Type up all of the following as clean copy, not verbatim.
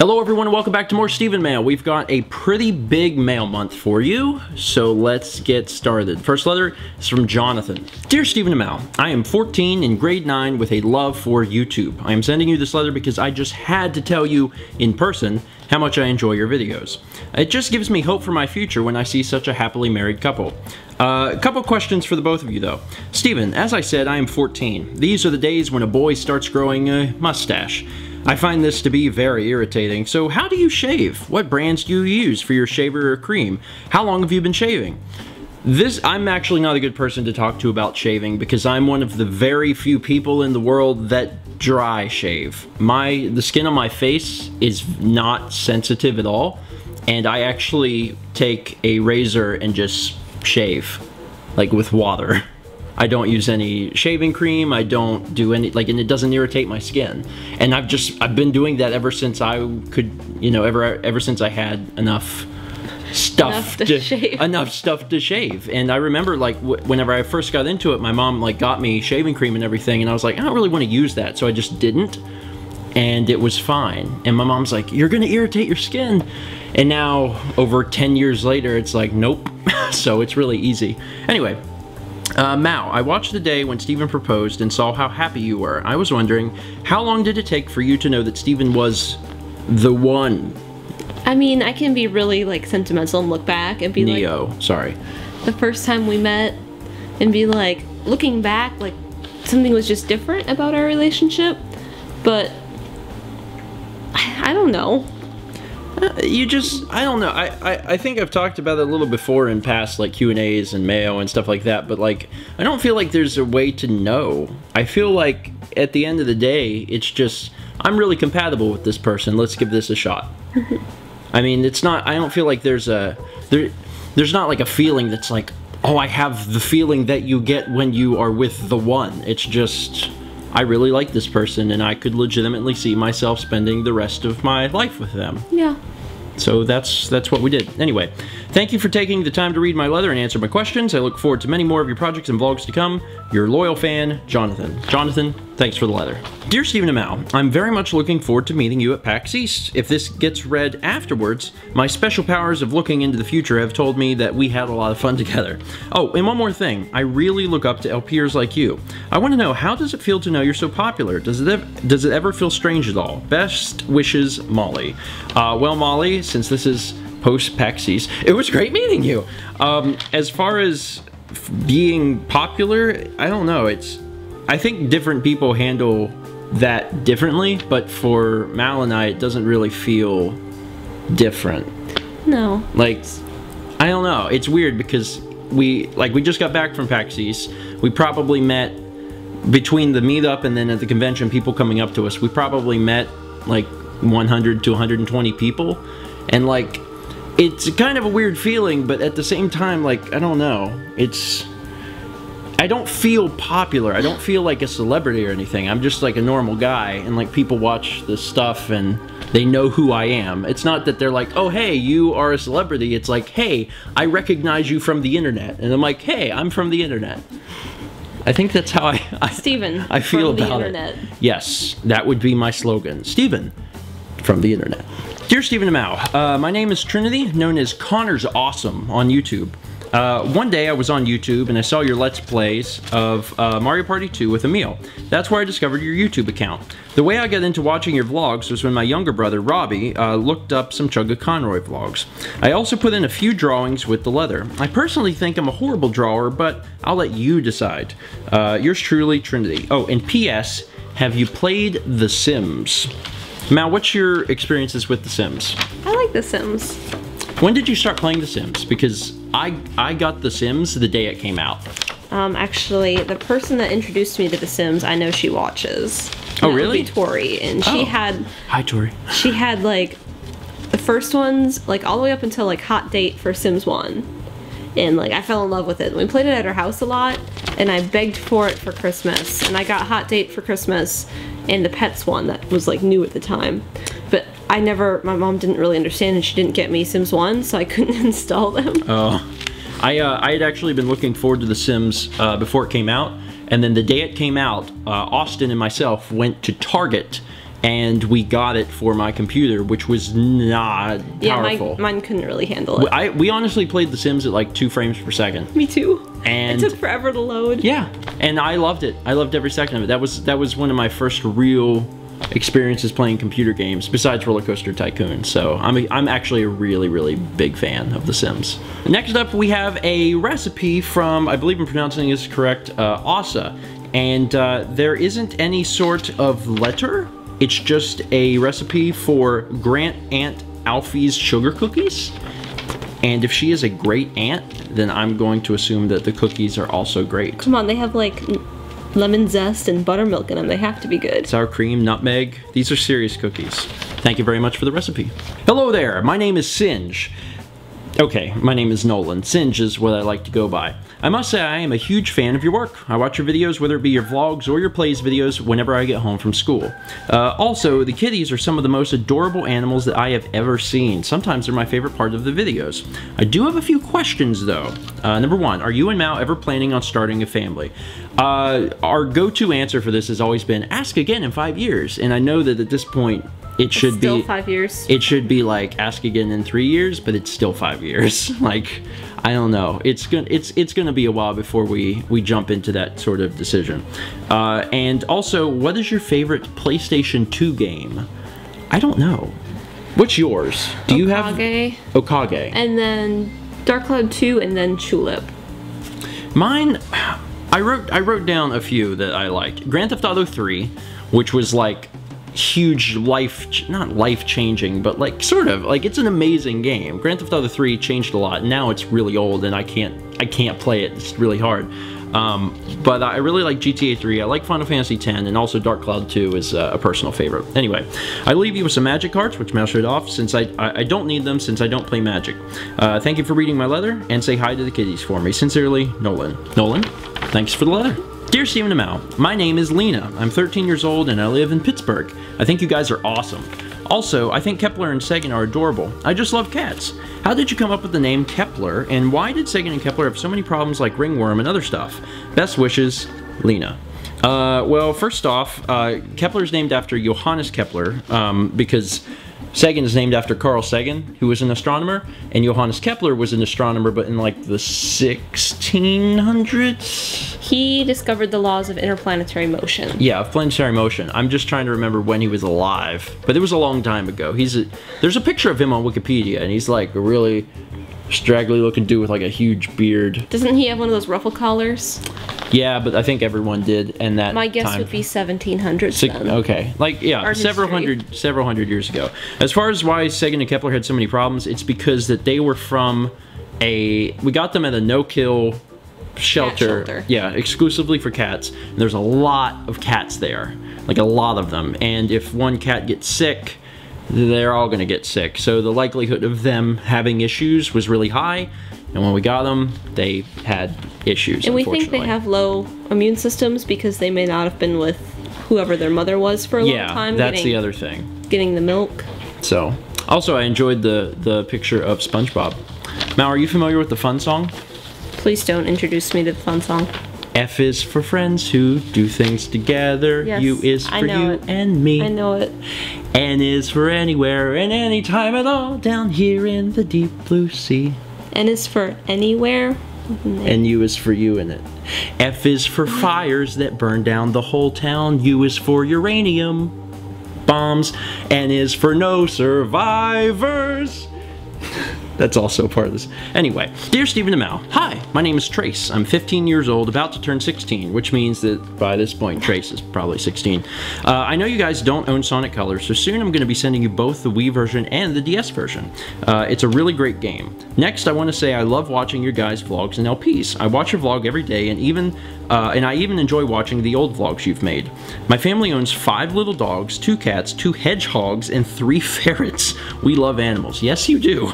Hello everyone and welcome back to more StephenMail. We've got a pretty big mail month for you, so let's get started. First letter is from Jonathan. Dear StephenMail, I am 14 in grade 9 with a love for YouTube. I am sending you this letter because I just had to tell you in person how much I enjoy your videos. It just gives me hope for my future when I see such a happily married couple. A couple questions for the both of you though. Stephen, as I said, I am 14. These are the days when a boy starts growing a mustache. I find this to be very irritating. So how do you shave? What brands do you use for your shaver or cream? How long have you been shaving? I'm actually not a good person to talk to about shaving because I'm one of the very few people in the world that dry shave. The skin on my face is not sensitive at all, and I actually take a razor and just shave, like with water. I don't use any shaving cream, I don't do any, and it doesn't irritate my skin. And I've been doing that ever since I could, ever since I had enough stuff to shave. And I remember, whenever I first got into it, my mom, got me shaving cream and everything, and I was like, I don't really want to use that, so I just didn't. And it was fine. And my mom's like, you're gonna irritate your skin. And now, over 10 years later, it's like, nope. So it's really easy. Anyway. Mao, I watched the day when Stephen proposed and saw how happy you were. I was wondering, how long did it take for you to know that Stephen was the one? I mean, I can be really, sentimental and look back and be sorry. The first time we met, and be looking back, something was just different about our relationship, but I don't know. I don't know. I think I've talked about it a little before in past Q&As and mail and stuff like that, but I don't feel like there's a way to know. I feel like at the end of the day, it's just, I'm really compatible with this person, let's give this a shot. I mean, it's not, I don't feel like there's not a feeling that's oh, I have the feeling that you get when you are with the one. It's just, I really like this person and I could legitimately see myself spending the rest of my life with them. Yeah. So that's what we did. Anyway, thank you for taking the time to read my letter and answer my questions. I look forward to many more of your projects and vlogs to come. Your loyal fan, Jonathan. Jonathan, thanks for the letter. Dear StephenMail, I'm very much looking forward to meeting you at PAX East. If this gets read afterwards, my special powers of looking into the future have told me that we had a lot of fun together. Oh, and one more thing. I really look up to LPers like you. I want to know, how does it feel to know you're so popular? Does it ever feel strange at all? Best wishes, Molly. Well, Molly, since this is post-PAX East, it was great meeting you. As far as being popular, I don't know. I think different people handle that differently, but for Mal and I, it doesn't really feel different. No. I don't know. It's weird because we just got back from PAX East. We probably met, between the meetup and then at the convention, people coming up to us, we probably met 100 to 120 people. And it's kind of a weird feeling, but at the same time, I don't know. I don't feel popular. I don't feel like a celebrity or anything. I'm just a normal guy, and people watch this stuff and they know who I am. It's not that they're oh, hey, you are a celebrity. It's hey, I recognize you from the internet. And I'm hey, I'm from the internet. I think that's how Stephen, I feel from the about internet. It. Yes, that would be my slogan. Stephen from the internet. Dear StephenMail, my name is Trinity, known as Connor's Awesome on YouTube. One day I was on YouTube and I saw your Let's Plays of Mario Party 2 with Emil. That's where I discovered your YouTube account. The way I got into watching your vlogs was when my younger brother, Robbie, looked up some Chugga Conroy vlogs. I also put in a few drawings with the leather. I personally think I'm a horrible drawer, but I'll let you decide. Yours truly, Trinity. Oh, and P.S., have you played The Sims? Mal, what's your experiences with The Sims? I like The Sims. When did you start playing The Sims? Because I got The Sims the day it came out. Actually, the person that introduced me to The Sims, I know she watches. Oh, really? Tori, and she had... Hi, Tori. She had, the first ones, all the way up until, Hot Date for Sims 1. And, I fell in love with it. We played it at her house a lot, and I begged for it for Christmas. And I got Hot Date for Christmas, and the Pets one that was, new at the time. But my mom didn't really understand, and she didn't get me Sims 1, so I couldn't install them. Oh. I had actually been looking forward to The Sims before it came out, and then the day it came out, Austin and myself went to Target and we got it for my computer, which was not powerful. Yeah, mine couldn't really handle it. We honestly played The Sims at like 2 frames per second. Me too. And it took forever to load. Yeah, and I loved it. I loved every second of it. That was one of my first real experiences playing computer games besides Roller Coaster Tycoon. So I'm actually a really big fan of The Sims. Next up, we have a recipe from, I believe I'm pronouncing this correct, Asa, and there isn't any sort of letter. It's just a recipe for Grant Aunt Alfie's sugar cookies. And if she is a great aunt, then I'm going to assume that the cookies are also great. Come on, they have like lemon zest and buttermilk in them. They have to be good. Sour cream, nutmeg. These are serious cookies. Thank you very much for the recipe. Hello there, my name is Singe. Okay, my name is Nolan. Singe is what I like to go by. I must say I am a huge fan of your work. I watch your videos, whether it be your vlogs or your plays videos, whenever I get home from school. Also, the kitties are some of the most adorable animals that I have ever seen. Sometimes they're my favorite part of the videos. I do have a few questions though. Number 1, are you and Mal ever planning on starting a family? Our go-to answer for this has always been, ask again in 5 years. And I know that at this point, it should be still 5 years. It should be like ask again in 3 years, but it's still 5 years. Like, I don't know. It's gonna be a while before we jump into that sort of decision. And also, what is your favorite PlayStation 2 game? I don't know. What's yours? Do you have Okage? And then Dark Cloud 2, and then Tulip. Mine, I wrote down a few that I liked. Grand Theft Auto 3, which was like huge not life-changing, but like sort of like it's an amazing game. Grand Theft Auto 3 changed a lot. Now it's really old and I can't play it. It's really hard. But I really like GTA 3. I like Final Fantasy 10, and also Dark Cloud 2 is a personal favorite. Anyway, I leave you with some magic cards, which Mal showed off, since I don't need them since I don't play Magic. Thank you for reading my letter, and say hi to the kitties for me. Sincerely, Nolan. Nolan, thanks for the letter. Dear Stephen and Mal, my name is Lena. I'm 13 years old and I live in Pittsburgh. I think you guys are awesome. Also, I think Kepler and Sagan are adorable. I just love cats. How did you come up with the name Kepler, and why did Sagan and Kepler have so many problems like ringworm and other stuff? Best wishes, Lena. Well, first off, Kepler is named after Johannes Kepler, because Sagan is named after Carl Sagan, who was an astronomer, and Johannes Kepler was an astronomer, but in like the 1600s? He discovered the laws of interplanetary motion. Yeah, of planetary motion. I'm just trying to remember when he was alive, but it was a long time ago. There's a picture of him on Wikipedia, and he's like a really straggly looking dude with like a huge beard. Doesn't he have one of those ruffle collars? Yeah, but I think everyone did in that My guess time. would be 1700s then. Okay, like yeah, several hundred years ago. As far as why Sagan and Kepler had so many problems, it's because that they were from we got them at a no-kill shelter. Yeah, exclusively for cats. And there's a lot of cats there, like a lot of them. And if one cat gets sick, they're all gonna get sick. So the likelihood of them having issues was really high. And when we got them, they had issues, and we think they have low immune systems because they may not have been with whoever their mother was for a long time. Yeah, that's the other thing. Getting the milk. So, also I enjoyed the picture of SpongeBob. Mal, are you familiar with the fun song? Please don't introduce me to the fun song. F is for friends who do things together. Yes, U is for you and me. I know it. N is for anywhere and anytime at all down here in the deep blue sea. N is for anywhere. And U is for you in it. F is for fires that burn down the whole town. U is for uranium bombs. N is for no survivors. That's also part of this. Anyway, dear Stephen and Mal, hi, my name is Trace. I'm 15 years old, about to turn 16, which means that by this point, Trace is probably 16. I know you guys don't own Sonic Colors, so soon I'm going to be sending you both the Wii version and the DS version. It's a really great game. Next, I want to say I love watching your guys' vlogs and LPs. I watch your vlog every day, and I even enjoy watching the old vlogs you've made. My family owns 5 little dogs, 2 cats, 2 hedgehogs, and 3 ferrets. We love animals. Yes, you do.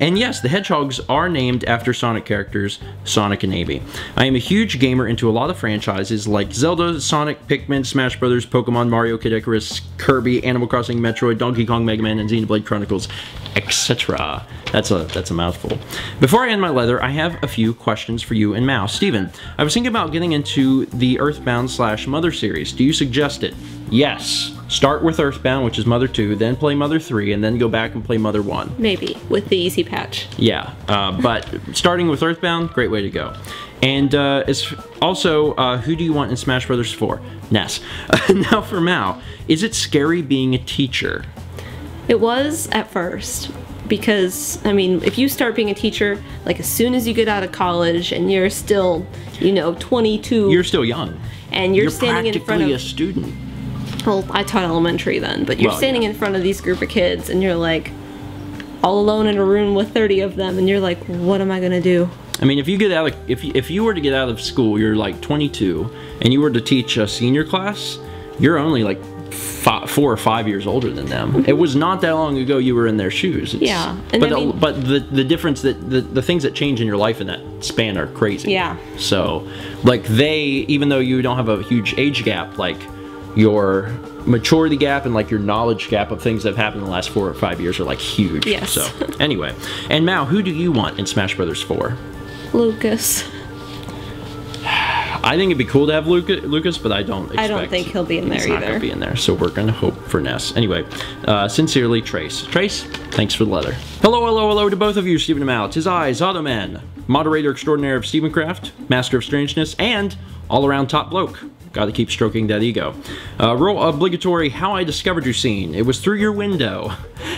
And yes, the hedgehogs are named after Sonic characters, Sonic and Amy. I am a huge gamer into a lot of franchises like Zelda, Sonic, Pikmin, Smash Brothers, Pokemon, Mario, Kid Icarus, Kirby, Animal Crossing, Metroid, Donkey Kong, Mega Man, and Xenoblade Chronicles, etc. That's a mouthful. Before I end my letter, I have a few questions for you and Mal. Steven, I was thinking about getting into the Earthbound / Mother series. Do you suggest it? Yes. start with Earthbound, which is Mother 2, then play Mother 3, and then go back and play Mother 1. Maybe, with the easy patch. Yeah, but starting with Earthbound, great way to go. And it's also, who do you want in Smash Bros. 4? Ness. Now for Mal, is it scary being a teacher? It was at first. Because, I mean, if you start being a teacher, like as soon as you get out of college and you're still, you know, 22. You're still young. And you're standing in front of... a student. Well, I taught elementary then, but you're standing in front of these group of kids and you're like all alone in a room with 30 of them and you're like, what am I gonna do? I mean, if you get out of, if you were to get out of school, you're like 22, and you were to teach a senior class, you're only like 4 or 5 years older than them. It was not that long ago you were in their shoes. Yeah, and but the difference that the things that change in your life in that span are crazy. Yeah. So, like even though you don't have a huge age gap, like your maturity gap and like your knowledge gap of things that have happened in the last 4 or 5 years are like huge. Yes. So anyway, and Mal, who do you want in Smash Bros. 4? Lucas. I think it'd be cool to have Lucas, but I don't think he'll be in there either. He's not gonna be in there, so we're gonna hope for Ness. Anyway, sincerely, Trace. Trace, thanks for the letter. Hello, hello, hello to both of you, Stephen and Mal. 'Tis I, Zotto Man, moderator extraordinaire of Stephencraft, master of strangeness, and all-around top bloke. Gotta keep stroking that ego. Roll obligatory how I discovered you scene. It was through your window.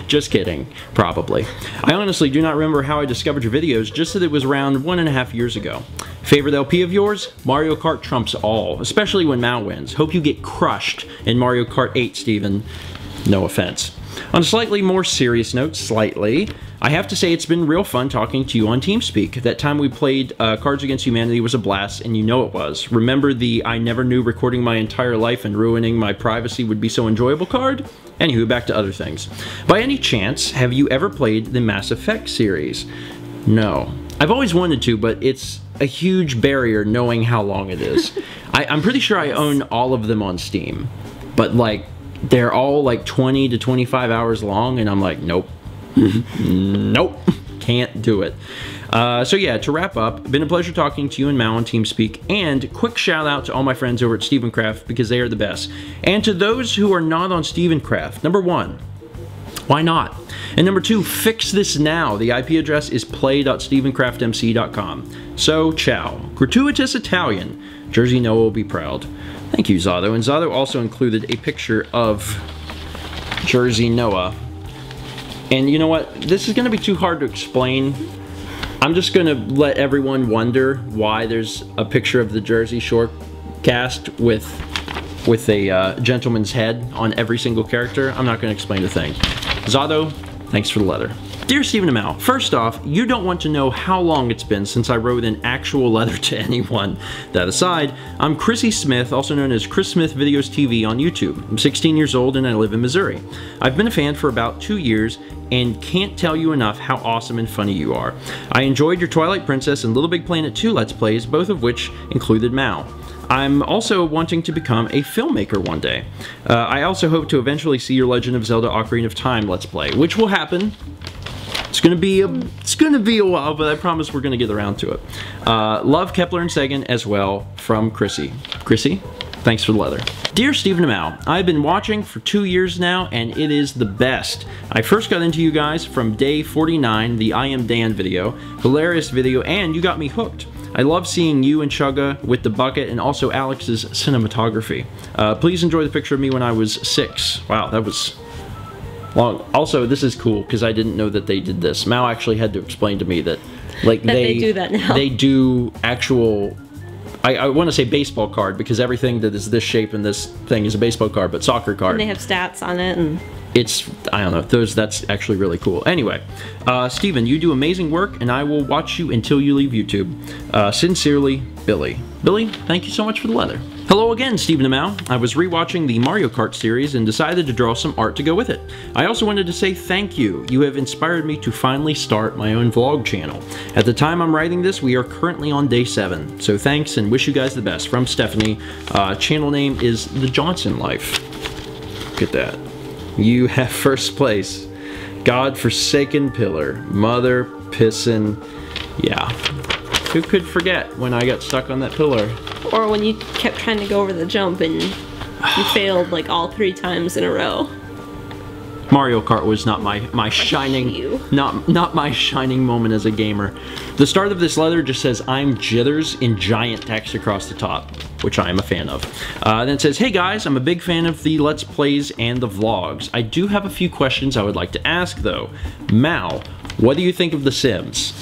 Just kidding. Probably. I honestly do not remember how I discovered your videos, just that it was around 1.5 years ago. Favorite LP of yours? Mario Kart trumps all, especially when Mal wins. Hope you get crushed in Mario Kart 8, Stephen. No offense. On a slightly more serious note, I have to say it's been real fun talking to you on TeamSpeak. That time we played Cards Against Humanity was a blast, and you know it was. Remember the I never knew recording my entire life and ruining my privacy would be so enjoyable card? Anywho, back to other things. By any chance, have you ever played the Mass Effect series? No. I've always wanted to, but it's a huge barrier knowing how long it is. I'm pretty sure I own all of them on Steam, but like, they're all like 20 to 25 hours long, and I'm like, nope. Nope. Can't do it. So yeah, to wrap up, been a pleasure talking to you and Mal on TeamSpeak, and quick shout out to all my friends over at Stephencraft because they are the best. And to those who are not on Stephencraft, number 1, why not? And number 2, fix this now. The IP address is play.stephencraftmc.com. So, ciao. Gratuitous Italian. Jersey Noah will be proud. Thank you, Zotto. And Zotto also included a picture of Jersey Noah. And you know what? This is going to be too hard to explain. I'm just going to let everyone wonder why there's a picture of the Jersey Shore cast with a gentleman's head on every single character. I'm not going to explain a thing. Zotto, thanks for the letter. Dear Stephen and Mal, first off, you don't want to know how long it's been since I wrote an actual letter to anyone. That aside, I'm Chrissy Smith, also known as Chris Smith Videos TV on YouTube. I'm 16 years old and I live in Missouri. I've been a fan for about 2 years and can't tell you enough how awesome and funny you are. I enjoyed your Twilight Princess and Little Big Planet 2 Let's Plays, both of which included Mal. I'm also wanting to become a filmmaker one day. I also hope to eventually see your Legend of Zelda Ocarina of Time Let's Play, which will happen. It's gonna be a while, but I promise we're gonna get around to it. Love Kepler and Sagan as well, from Chrissy. Chrissy, thanks for the letter. Dear Stephen and Mal, I've been watching for 2 years now, and it is the best. I first got into you guys from day 49, the I Am Dan video, hilarious video, and you got me hooked. I love seeing you and Chugga with the bucket, and also Alex's cinematography. Please enjoy the picture of me when I was 6. Wow, that was long. Also, this is cool because I didn't know that they did this. Mal actually had to explain to me that, like, they do that now. They do actual. I want to say baseball card because everything that is this shape and this thing is a baseball card, but soccer card. And they have stats on it, and it's, I don't know, that's actually really cool. Anyway, Stephen, you do amazing work, and I will watch you until you leave YouTube. Sincerely, Billy. Billy, thank you so much for the letter. Hello again, Stephen and Mal. I was rewatching the Mario Kart series and decided to draw some art to go with it. I also wanted to say thank you. You have inspired me to finally start my own vlog channel. At the time I'm writing this, we are currently on day 7. So thanks and wish you guys the best. From Stefany. Channel name is The Johnson Life. Look at that. You have first place. God-forsaken pillar. Mother pissin'. Yeah. Who could forget when I got stuck on that pillar? or when you kept trying to go over the jump and You failed like all 3 times in a row. Mario Kart was not my shining not my shining moment as a gamer. The start of this letter just says I'm jitters in giant text across the top, which I am a fan of. Then it says, hey guys, I'm a big fan of the Let's Plays and the vlogs. I do have a few questions I would like to ask though. Mal, what do you think of The Sims?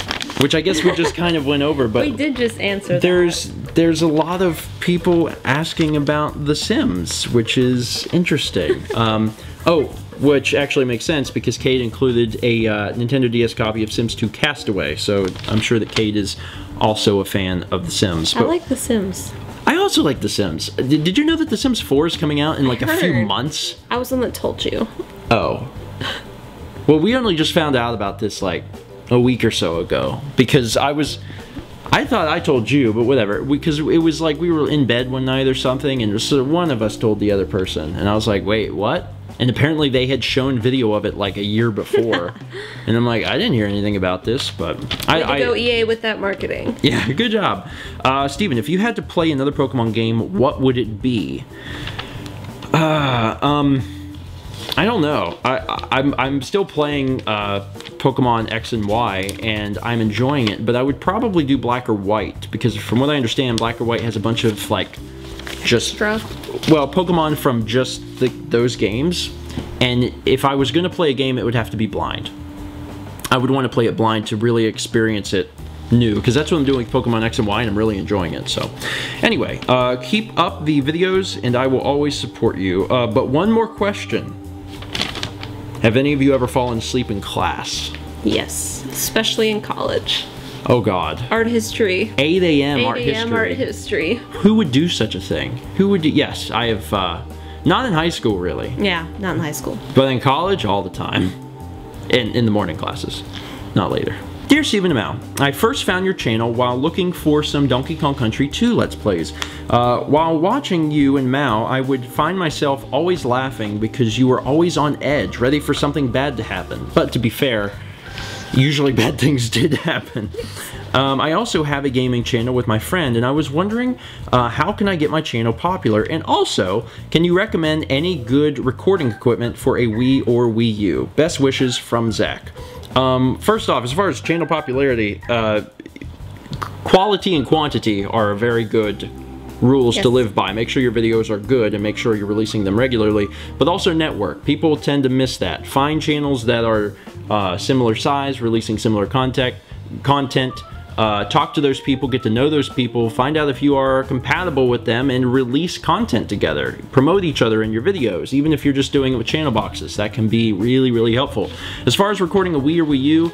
Which I guess we just kind of went over, but we did just answer there's a lot of people asking about The Sims, which is interesting. Which actually makes sense because Kade included a Nintendo DS copy of Sims 2 Castaway, so I'm sure that Kade is also a fan of The Sims. I like The Sims. I also like The Sims. Did you know that The Sims 4 is coming out in like a few months? I was the one that told you. Oh. Well, we only just found out about this like a week or so ago because I thought I told you, but whatever, because it was like we were in bed one night or something, and so one of us told the other person, and I was like, wait, what? And apparently they had shown video of it like a year before. And I'm like, I didn't hear anything about this, but... Way to go EA with that marketing. Yeah, good job. Steven, if you had to play another Pokemon game, what would it be? I don't know. I'm still playing Pokemon X and Y, and I'm enjoying it, but I would probably do Black or White, because from what I understand, Black or White has a bunch of, like, just... Well, Pokemon from just those games, and if I was going to play a game, it would have to be blind. I would want to play it blind to really experience it new, because that's what I'm doing with Pokemon X and Y, and I'm really enjoying it. So anyway, keep up the videos, and I will always support you. But one more question. Have any of you ever fallen asleep in class? Yes, especially in college. Oh God. Art history. 8 a.m. art 8 history. a.m. art history. Who would do such a thing? Who would do? Yes, I have, not in high school really. Yeah, not in high school. But in college, all the time. In the morning classes, not later. Dear StephenMail, I first found your channel while looking for some Donkey Kong Country 2 Let's Plays. While watching you and Mao, I would find myself always laughing because you were always on edge, ready for something bad to happen. But to be fair, usually bad things did happen. I also have a gaming channel with my friend, and I was wondering how can I get my channel popular, and also can you recommend any good recording equipment for a Wii or Wii U? Best wishes from Zach. First off, as far as channel popularity, quality and quantity are very good rules to live by. Make sure your videos are good and make sure you're releasing them regularly, but also network. People tend to miss that. Find channels that are similar size, releasing similar content, talk to those people, get to know those people, find out if you are compatible with them, and release content together. Promote each other in your videos, even if you're just doing it with channel boxes. That can be really, really helpful. As far as recording a Wii or Wii U,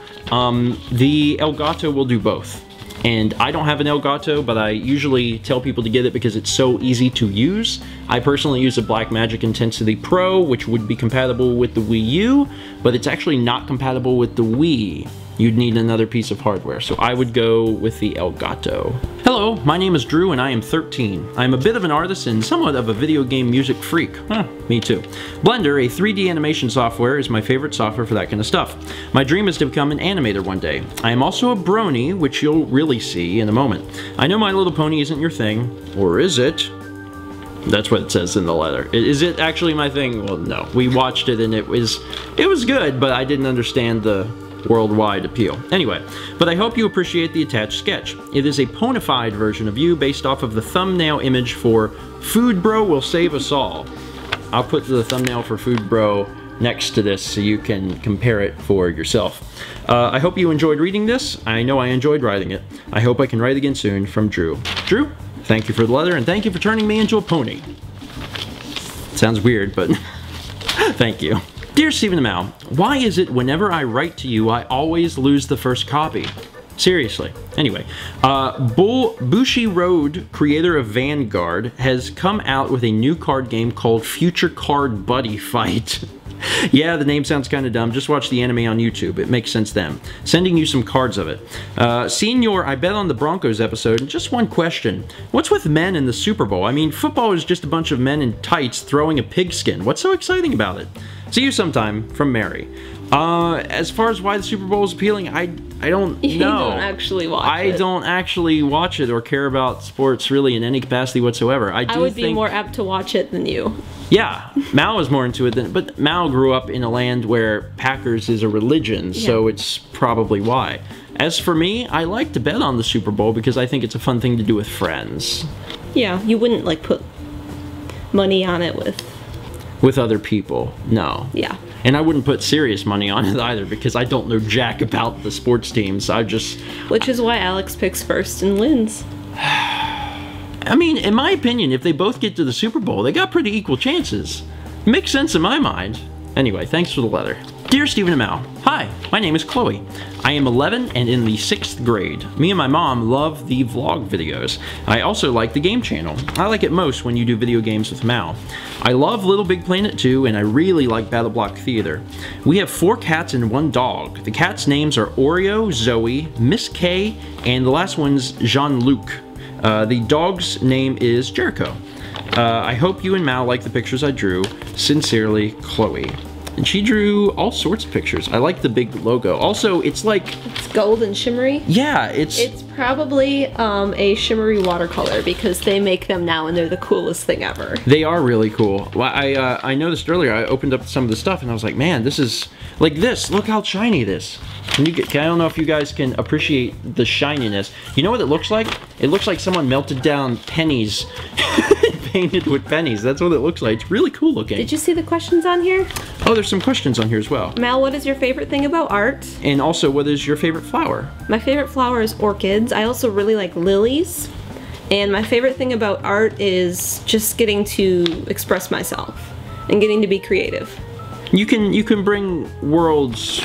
the Elgato will do both. And I don't have an Elgato, but I usually tell people to get it because it's so easy to use. I personally use a Blackmagic Intensity Pro, which would be compatible with the Wii U, but it's actually not compatible with the Wii. You'd need another piece of hardware, so I would go with the Elgato. Hello, my name is Drew and I am 13. I'm a bit of an artist and somewhat of a video game music freak. Me too. Blender, a 3D animation software, is my favorite software for that kind of stuff. My dream is to become an animator one day. I am also a brony, which you'll really see in a moment. I know My Little Pony isn't your thing, or is it? That's what it says in the letter. Is it actually my thing? Well, no. We watched it and it was good, but I didn't understand the worldwide appeal. Anyway, but I hope you appreciate the attached sketch. It is a ponified version of you based off of the thumbnail image for Food Bro Will Save Us All. I'll put the thumbnail for Food Bro next to this so you can compare it for yourself. I hope you enjoyed reading this. I know I enjoyed writing it. I hope I can write again soon. From Drew. Drew, thank you for the letter and thank you for turning me into a pony. Sounds weird, but thank you. Dear StephenMail, why is it whenever I write to you, I always lose the first copy? Seriously. Anyway, Bushi Road, creator of Vanguard, has come out with a new card game called Future Card Buddy Fight. Yeah, the name sounds kind of dumb. Just watch the anime on YouTube. It makes sense then. Sending you some cards of it. Seeing your I Bet on the Broncos episode, and just one question. What's with men in the Super Bowl? I mean, football is just a bunch of men in tights throwing a pigskin. What's so exciting about it? See you sometime, from Mary. As far as why the Super Bowl is appealing, know. You don't actually watch it. I don't actually watch it or care about sports really in any capacity whatsoever. I would be more apt to watch it than you. Yeah, Mal is more into it but Mal grew up in a land where Packers is a religion, so it's probably why. As for me, I like to bet on the Super Bowl because I think it's a fun thing to do with friends. Yeah, you wouldn't like put money on it with other people. No. Yeah. And I wouldn't put serious money on it either because I don't know jack about the sports teams. Which is why Alex picks first and wins. I mean, in my opinion, if they both get to the Super Bowl, they got pretty equal chances. Makes sense in my mind. Anyway, thanks for the letter. Dear Stephen and Mal, hi, my name is Chloe. I am 11 and in the 6th grade. Me and my mom love the vlog videos. I also like the game channel. I like it most when you do video games with Mal. I love Little Big Planet 2 and I really like Battle Block Theater. We have 4 cats and 1 dog. The cats' names are Oreo, Zoe, Miss K, and the last one's Jean-Luc. The dog's name is Jericho. I hope you and Mal like the pictures I drew. Sincerely, Chloe. And she drew all sorts of pictures. I like the big logo. Also, it's like... It's gold and shimmery? Yeah, it's... It's probably a shimmery watercolor because they make them now and they're the coolest thing ever. They are really cool. Well, I noticed earlier, I opened up some of the stuff and I was like, man, this is... Like this, look how shiny it is. I don't know if you guys can appreciate the shininess. You know what it looks like? It looks like someone melted down pennies painted with pennies. That's what it looks like. It's really cool looking. Did you see the questions on here? Oh, there's some questions on here as well. Mal, what is your favorite thing about art? And also, what is your favorite flower? My favorite flower is orchids. I also really like lilies. And my favorite thing about art is just getting to express myself and getting to be creative. You can bring worlds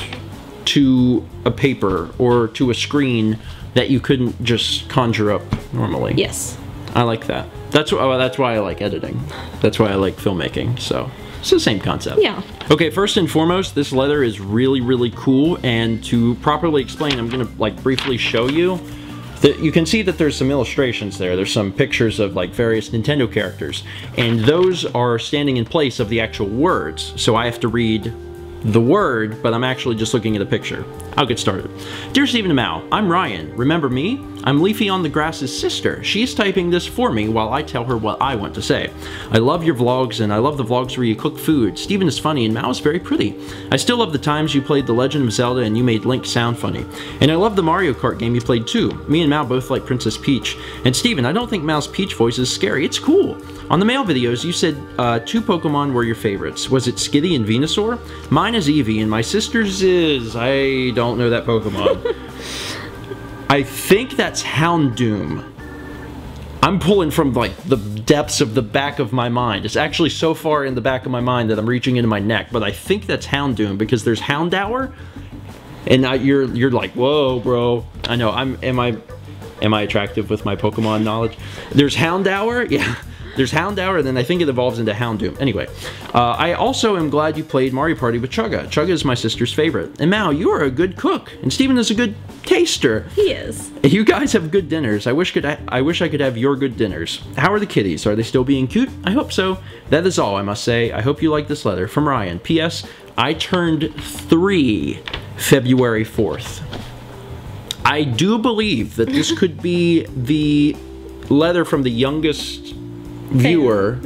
to a paper or to a screen that you couldn't just conjure up normally. Yes. I like that. That's why I like editing. That's why I like filmmaking. So it's the same concept. Yeah. Okay, first and foremost, this letter is really, really cool. And to properly explain, I'm gonna like briefly show you. You can see that there's some illustrations there. There's some pictures of like various Nintendo characters. And those are standing in place of the actual words. So I have to read the word, but I'm actually just looking at a picture. I'll get started. Dear Stephen and Mal, I'm Ryan. Remember me? I'm Leafy on the Grass's sister. She's typing this for me while I tell her what I want to say. I love your vlogs, and I love the vlogs where you cook food. Stephen is funny, and Mal is very pretty. I still love the times you played The Legend of Zelda and you made Link sound funny. And I love the Mario Kart game you played too. Me and Mal both like Princess Peach. And Stephen, I don't think Mal's Peach voice is scary. It's cool. On the mail videos, you said 2 Pokemon were your favorites. Was it Skitty and Venusaur? Mine is Eevee, and my sister's is... I don't know that Pokemon. I think that's Houndoom. I'm pulling from like the depths of the back of my mind. It's actually so far in the back of my mind that I'm reaching into my neck, but I think that's Houndoom because there's Houndour, and you're like, whoa, bro. I know. Am I attractive with my Pokemon knowledge? There's Houndour, yeah. There's Houndour, and then I think it evolves into Houndoom. Anyway, I also am glad you played Mario Party with Chugga. Chugga is my sister's favorite. And Mal, you are a good cook, and Stephen is a good taster. He is. You guys have good dinners. I wish I could have your good dinners. How are the kitties? Are they still being cute? I hope so. That is all I must say. I hope you like this letter. From Ryan. P.S. I turned 3 February 4th. I do believe that this could be the letter from the youngest viewer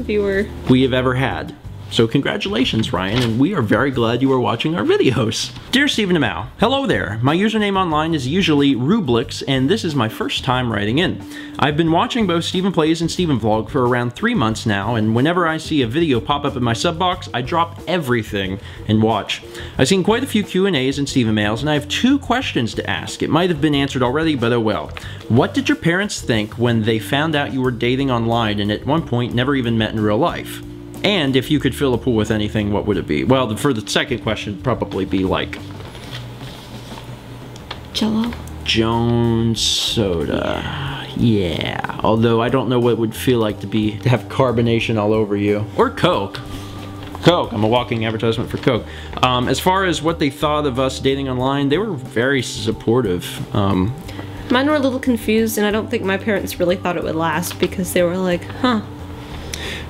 we have ever had. So congratulations, Ryan, and we are very glad you are watching our videos. Dear Stephen and Mal, hello there. My username online is usually Rublix, and this is my first time writing in. I've been watching both Stephen Plays and Stephen Vlog for around 3 months now, and whenever I see a video pop up in my sub box, I drop everything and watch. I've seen quite a few Q&As and Stephen Mails, and I have 2 questions to ask. It might have been answered already, but oh well. What did your parents think when they found out you were dating online and at one point never even met in real life? And if you could fill a pool with anything, what would it be? Well, for the second question, probably be like... Jello? Jones Soda. Yeah. Although I don't know what it would feel like to have carbonation all over you. Or Coke. Coke. I'm a walking advertisement for Coke. As far as what they thought of us dating online, they were very supportive. Mine were a little confused, and I don't think my parents really thought it would last because they were like, huh.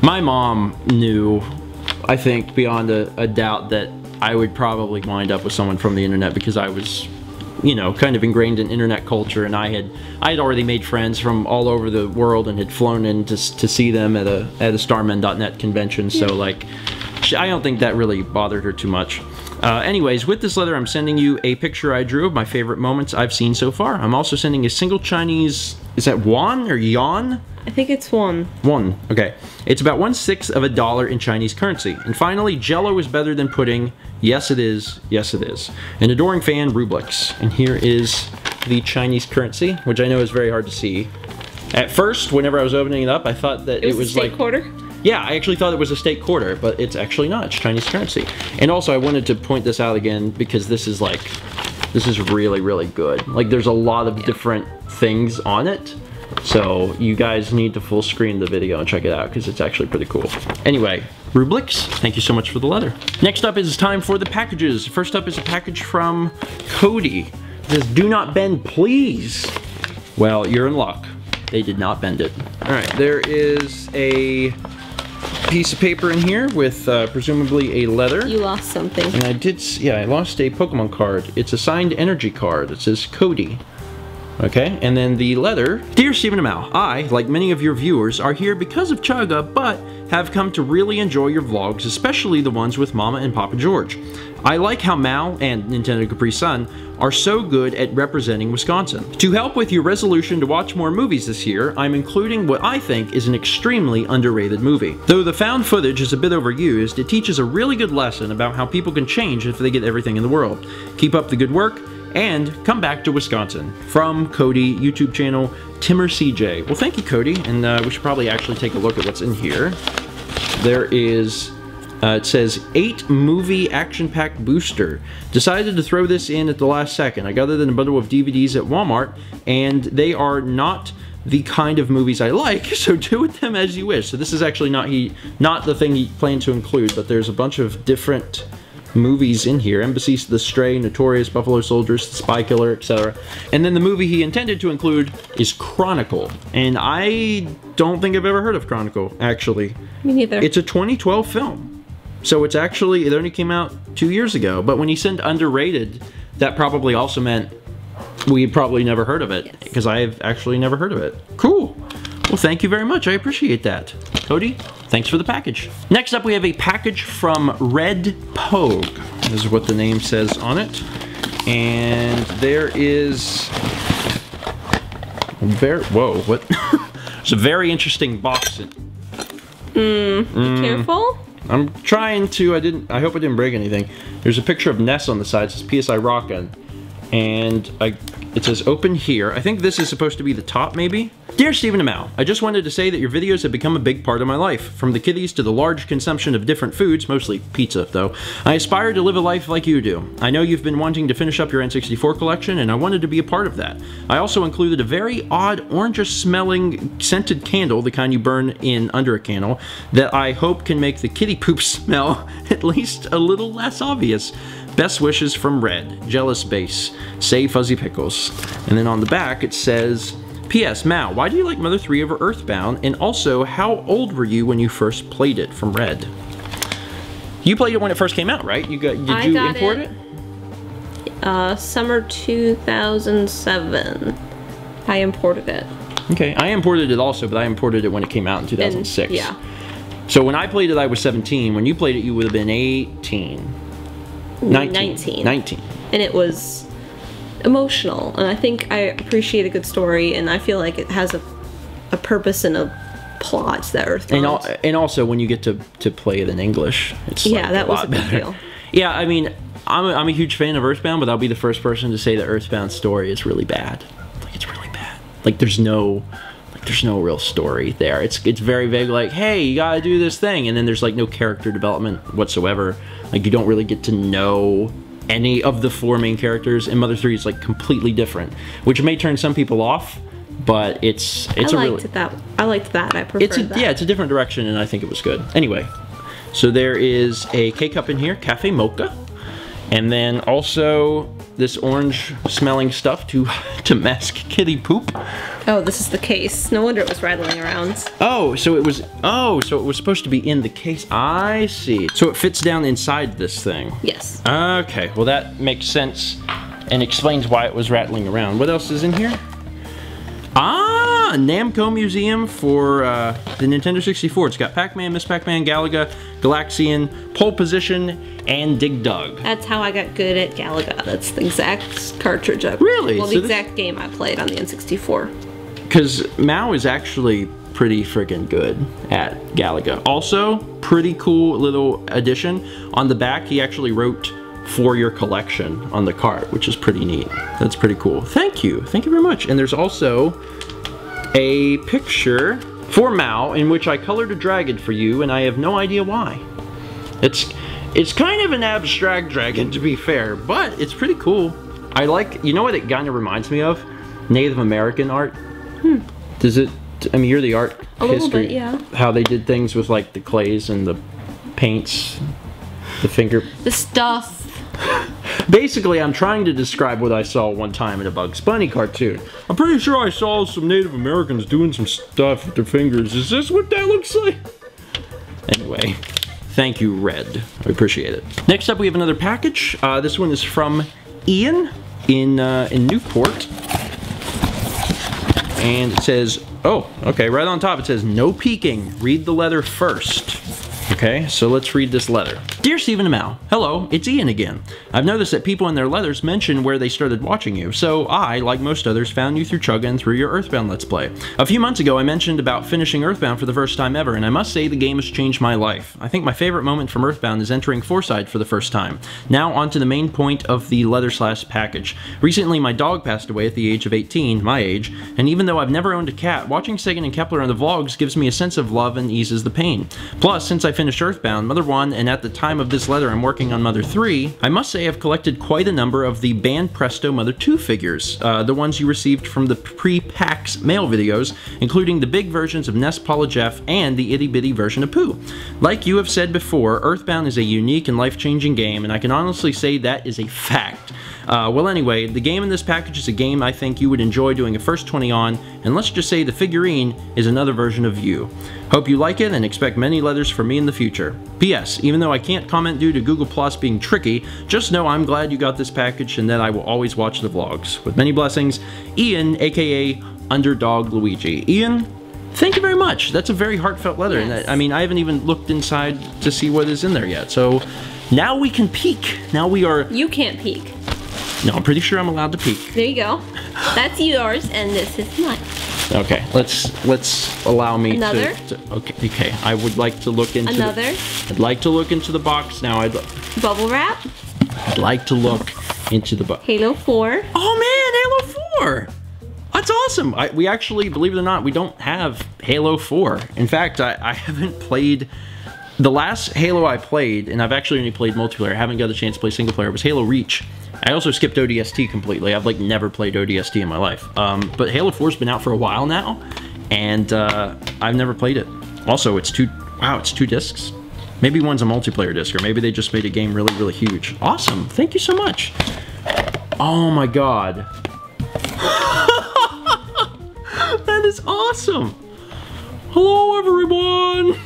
My mom knew, I think, beyond a doubt that I would probably wind up with someone from the internet because I was you know, kind of ingrained in internet culture, and I had already made friends from all over the world and had flown in to see them at a starmen.net convention, so like, I don't think that really bothered her too much. Anyways, with this letter, I'm sending you a picture I drew of my favorite moments I've seen so far. I'm also sending a single Chinese, is that yuan or yuan? I think it's one. One, okay. It's about 1/6 of $1 in Chinese currency. And finally, Jell-O is better than pudding. Yes, it is. Yes, it is. An adoring fan, Rublix. And here is the Chinese currency, which I know is very hard to see. At first, whenever I was opening it up, I thought that it was a state like quarter? Yeah, I actually thought it was a state quarter, but it's actually not. It's Chinese currency. And also, I wanted to point this out again because this is like, this is really, really good. Like, there's a lot of different things on it. So you guys need to full screen the video and check it out because it's actually pretty cool. Anyway, Rublix, thank you so much for the letter. Next up is time for the packages. First up is a package from Cody. It says, do not bend, please. Well, you're in luck. They did not bend it. All right, there is a piece of paper in here with presumably a letter. You lost something. And I did, yeah, I lost a Pokemon card. It's a signed energy card. It says Cody. Okay, and then the letter. Dear StephenMail, I, like many of your viewers, are here because of Chaga, but have come to really enjoy your vlogs, especially the ones with Mama and Papa George. I like how Mal and Nintendo Capri Sun are so good at representing Wisconsin. To help with your resolution to watch more movies this year, I'm including what I think is an extremely underrated movie. Though the found footage is a bit overused, it teaches a really good lesson about how people can change if they get everything in the world. Keep up the good work, and come back to Wisconsin. From Cody, YouTube channel, Timmer CJ. Well, thank you, Cody, and we should probably actually take a look at what's in here. There is, it says 8 movie action-packed booster. Decided to throw this in at the last second. I got it in a bundle of DVDs at Walmart, and they are not the kind of movies I like, so do with them as you wish. So this is actually not the thing he planned to include, but there's a bunch of different movies in here. Embassy, The Stray, Notorious, Buffalo Soldiers, The Spy Killer, etc. And then the movie he intended to include is Chronicle. And I don't think I've ever heard of Chronicle, actually. Me neither. It's a 2012 film. So it's actually, it only came out 2 years ago. But when he said underrated, that probably also meant we had probably never heard of it. Because I've actually never heard of it. Cool. Well, thank you very much. I appreciate that. Cody, thanks for the package. Next up, we have a package from Red Pogue. This is what the name says on it. And there is whoa, what? It's a very interesting box. Be careful. I'm trying to, I hope I didn't break anything. There's a picture of Ness on the side. It says PSI Rockin'. And it says open here. I think this is supposed to be the top, maybe? Dear StephenMail, I just wanted to say that your videos have become a big part of my life. From the kiddies to the large consumption of different foods, mostly pizza though, I aspire to live a life like you do. I know you've been wanting to finish up your N64 collection, and I wanted to be a part of that. I also included a very odd orangish smelling scented candle, the kind you burn in under a candle, that I hope can make the kitty poop smell at least a little less obvious. Best wishes from Red, Jealous Base, Say Fuzzy Pickles. And then on the back it says, P.S. Mal, why do you like Mother 3 over Earthbound? And also, how old were you when you first played it? From Red. You played it when it first came out, right? Did you import it? Summer 2007. I imported it. Okay, I imported it also, but I imported it when it came out in 2006. Yeah. So when I played it, I was 17. When you played it, you would have been 18. 19. And it was emotional, and I think I appreciate a good story, and I feel like it has a purpose and a plot that Earthbound. And also when you get to play it in English, it's yeah, that was a big deal. Yeah, I mean, I'm a huge fan of Earthbound, but I'll be the first person to say that Earthbound's story is really bad. Like, it's really bad. Like, there's no real story there. It's very vague, like, hey, you gotta do this thing, and then there's like no character development whatsoever. Like, you don't really get to know any of the 4 main characters, and Mother 3 is like completely different, which may turn some people off, but I liked that. I preferred that. Yeah, it's a different direction, and I think it was good. Anyway, so there is a K-Cup in here, Cafe Mocha, and then also this orange smelling stuff to mask kitty poop. Oh, this is the case. No wonder it was rattling around. So it was supposed to be in the case. I see. So it fits down inside this thing. Yes. Okay, well that makes sense. and explains why it was rattling around. What else is in here? Ah, Namco Museum for the Nintendo 64. It's got Pac-Man, Miss Pac-Man, Galaga, Galaxian, Pole Position, and Dig Dug. That's how I got good at Galaga. That's the exact cartridge I Really? Well, So the exact game I played on the N64. Because Mao is actually pretty freaking good at Galaga. Also, pretty cool little addition. On the back, he actually wrote for your collection on the cart, which is pretty neat. That's pretty cool. Thank you very much. And there's also a picture for Mao in which I colored a dragon for you, and I have no idea why. It's kind of an abstract dragon, to be fair, but it's pretty cool. I like, you know what it kind of reminds me of? Native American art. Does it, I mean, you're the art A little history. bit, yeah. How they did things with like the clays and the paints, the finger. The stuff. Basically, I'm trying to describe what I saw one time in a Bugs Bunny cartoon. I'm pretty sure I saw some Native Americans doing some stuff with their fingers. Is this what that looks like? Anyway, thank you, Red. I appreciate it. Next up, we have another package. This one is from Ian in Newport. And it says, oh, okay, right on top it says, no peeking, read the letter first. Okay, so let's read this letter. Dear Stephen and Mal, hello, it's Ian again. I've noticed that people in their letters mention where they started watching you, so I, like most others, found you through Chugga and through your Earthbound Let's Play. A few months ago, I mentioned about finishing Earthbound for the first time ever, and I must say the game has changed my life. I think my favorite moment from Earthbound is entering Fourside for the first time. Now, on to the main point of the letter/package. Recently, my dog passed away at the age of 18, my age, and even though I've never owned a cat, watching Sagan and Kepler on the vlogs gives me a sense of love and eases the pain. Plus, since I finished Earthbound, Mother 1, and at the time of this letter I'm working on Mother 3, I must say I've collected quite a number of the Band Presto Mother 2 figures, the ones you received from the pre-PAX mail videos, including the big versions of Ness, Paula, Jeff, and the itty-bitty version of Pooh. Like you have said before, Earthbound is a unique and life-changing game, and I can honestly say that is a fact. Well anyway, the game in this package is a game I think you would enjoy doing a first 20 on, and let's just say the figurine is another version of you. Hope you like it and expect many letters from me in the future. P.S. Even though I can't comment due to Google Plus being tricky, just know I'm glad you got this package and that I will always watch the vlogs. With many blessings, Ian, aka Underdog Luigi. Ian, thank you very much. That's a very heartfelt letter, Yes. and I mean, I haven't even looked inside to see what is in there yet, so now we can peek. Now we are... You can't peek. No, I'm pretty sure I'm allowed to peek. There you go. That's yours, and this is mine. Okay, let's allow me Another? to okay. I would like to look into Another? I'd like to look into the box now. Bubble wrap. I'd like to look into the box. Halo 4. Oh man, Halo 4! That's awesome. We actually, believe it or not, we don't have Halo 4. In fact, I haven't played. The last Halo I played, and I've actually only played multiplayer, I haven't got a chance to play single player, was Halo Reach. I also skipped ODST completely. I've like never played ODST in my life. But Halo 4's been out for a while now, and I've never played it. Also, it's two discs. Maybe one's a multiplayer disc, or maybe they just made a game really, really huge. Awesome, thank you so much. Oh my god. That is awesome. Hello everyone.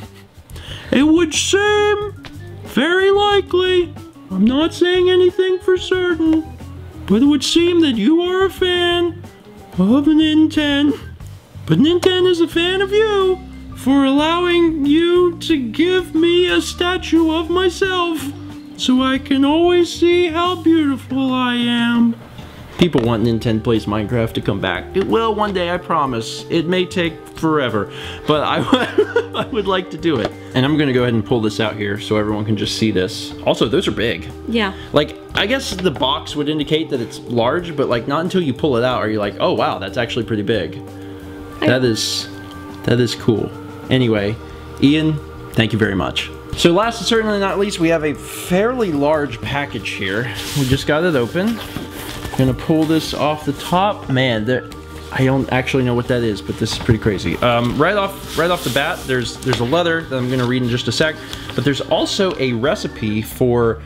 It would seem very likely, I'm not saying anything for certain, but it would seem that you are a fan of Nintendo. But Nintendo is a fan of you for allowing you to give me a statue of myself so I can always see how beautiful I am. People want Nintendo Plays Minecraft to come back. It will one day, I promise. It may take forever, but I would like to do it. And I'm gonna go ahead and pull this out here so everyone can just see this. Also, those are big. Yeah. Like, I guess the box would indicate that it's large, but like not until you pull it out are you like, oh wow, that's actually pretty big. That is cool. Anyway, Ian, thank you very much. So last and certainly not least, we have a fairly large package here. We just got it open. Gonna pull this off the top. Man, I don't actually know what that is, but this is pretty crazy. Right off the bat, there's a letter that I'm gonna read in just a sec, but there's also a recipe for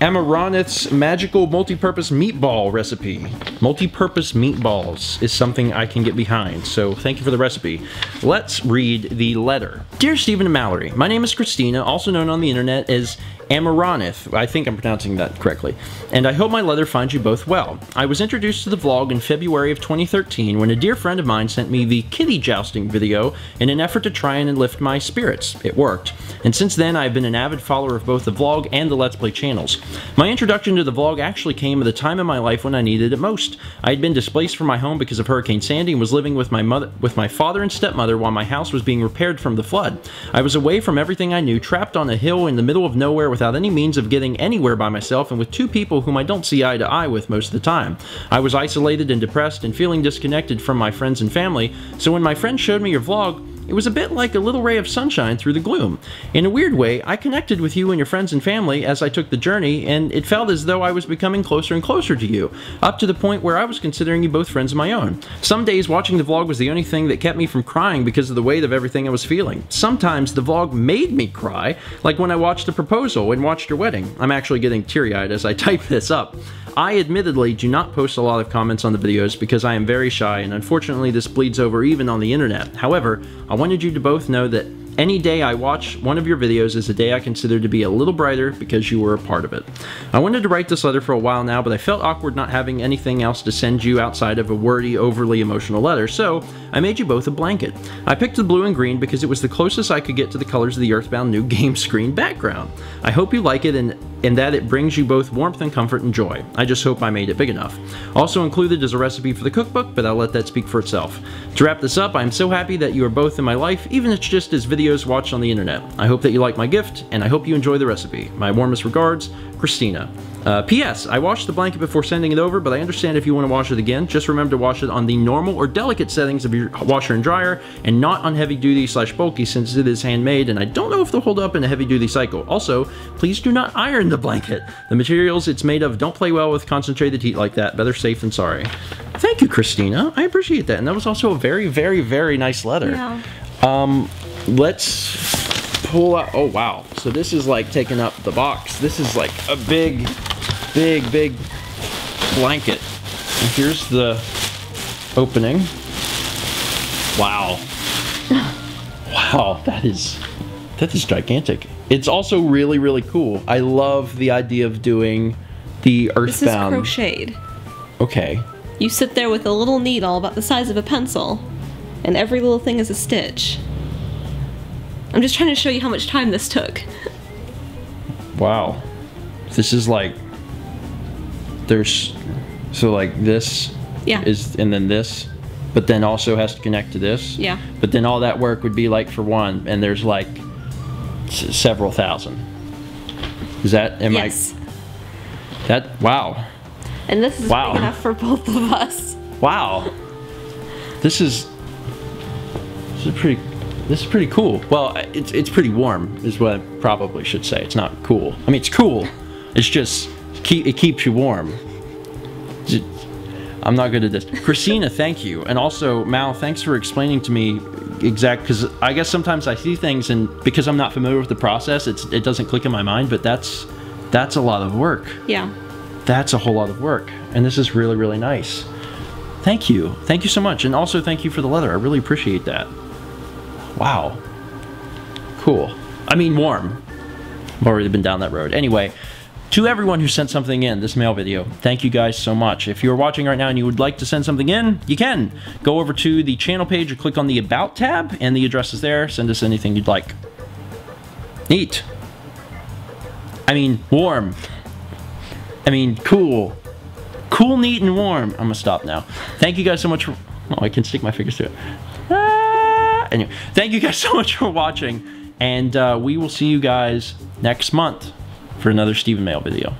Amaranth's magical multi-purpose meatball recipe. Multi-purpose meatballs is something I can get behind, so thank you for the recipe. Let's read the letter. Dear Stephen and Mallory, my name is Christina, also known on the internet as Amaranth. I think I'm pronouncing that correctly. And I hope my letter finds you both well. I was introduced to the vlog in February of 2013 when a dear friend of mine sent me the kitty jousting video in an effort to try and lift my spirits. It worked. And since then, I've been an avid follower of both the vlog and the Let's Play channels. My introduction to the vlog actually came at a time in my life when I needed it most. I had been displaced from my home because of Hurricane Sandy and was living with my father and stepmother while my house was being repaired from the flood. I was away from everything I knew, trapped on a hill in the middle of nowhere without any means of getting anywhere by myself and with two people whom I don't see eye to eye with most of the time. I was isolated and depressed and feeling disconnected from my friends and family, so when my friend showed me your vlog, it was a bit like a little ray of sunshine through the gloom. In a weird way, I connected with you and your friends and family as I took the journey, and it felt as though I was becoming closer and closer to you, up to the point where I was considering you both friends of my own. Some days watching the vlog was the only thing that kept me from crying because of the weight of everything I was feeling. Sometimes the vlog made me cry, like when I watched the proposal and watched your wedding. I'm actually getting teary-eyed as I type this up. I admittedly do not post a lot of comments on the videos because I am very shy, and unfortunately this bleeds over even on the internet. However, I wanted you to both know that any day I watch one of your videos is a day I consider to be a little brighter because you were a part of it. I wanted to write this letter for a while now, but I felt awkward not having anything else to send you outside of a wordy, overly emotional letter, so I made you both a blanket. I picked the blue and green because it was the closest I could get to the colors of the Earthbound new game screen background. I hope you like it and that it brings you both warmth and comfort and joy. I just hope I made it big enough. Also included is a recipe for the cookbook, but I'll let that speak for itself. To wrap this up, I am so happy that you are both in my life, even if it's just as videos watched on the internet. I hope that you like my gift, and I hope you enjoy the recipe. My warmest regards, Christina. P.S. I washed the blanket before sending it over, but I understand if you want to wash it again. Just remember to wash it on the normal or delicate settings of your washer and dryer, and not on heavy duty / bulky since it is handmade, and I don't know if they'll hold up in a heavy duty cycle. Also, please do not iron the blanket. The materials it's made of don't play well with concentrated heat like that. Better safe than sorry. Thank you, Christina. I appreciate that, and that was also a very, very, very nice letter. Yeah. Let's pull out. Oh wow, so this is like taking up the box. This is like a big blanket. And here's the opening. Wow. Wow, that is gigantic. It's also really, really cool. I love the idea of doing the Earthbound. This is crocheted. Okay. You sit there with a little needle about the size of a pencil, and every little thing is a stitch. I'm just trying to show you how much time this took. Wow. This is like, there's, so like this is, and then this, but then also has to connect to this. Yeah. But then all that work would be like for one, and there's like several thousand. Is that, yes. Wow. And this is wow. big enough for both of us. Wow. This is pretty cool. Well, it's pretty warm is what I probably should say. It's not cool. I mean, it's cool. It's just, it keeps you warm. I'm not good at this. Christina, thank you. And also, Mal, thanks for explaining to me because I guess sometimes I see things and because I'm not familiar with the process, it doesn't click in my mind, but that's a lot of work. Yeah. That's a whole lot of work. And this is really, really nice. Thank you. Thank you so much. And also thank you for the letter. I really appreciate that. Wow. Cool. I mean, warm. I've already been down that road. Anyway, to everyone who sent something in this mail video, thank you guys so much. If you're watching right now and you would like to send something in, you can. Go over to the channel page or click on the About tab, and the address is there. Send us anything you'd like. Neat. I mean, warm. I mean, cool. Cool, neat, and warm. I'm gonna stop now. Thank you guys so much for... Oh, I can stick my fingers through it. Anyway, thank you guys so much for watching, and we will see you guys next month for another StephenMail video.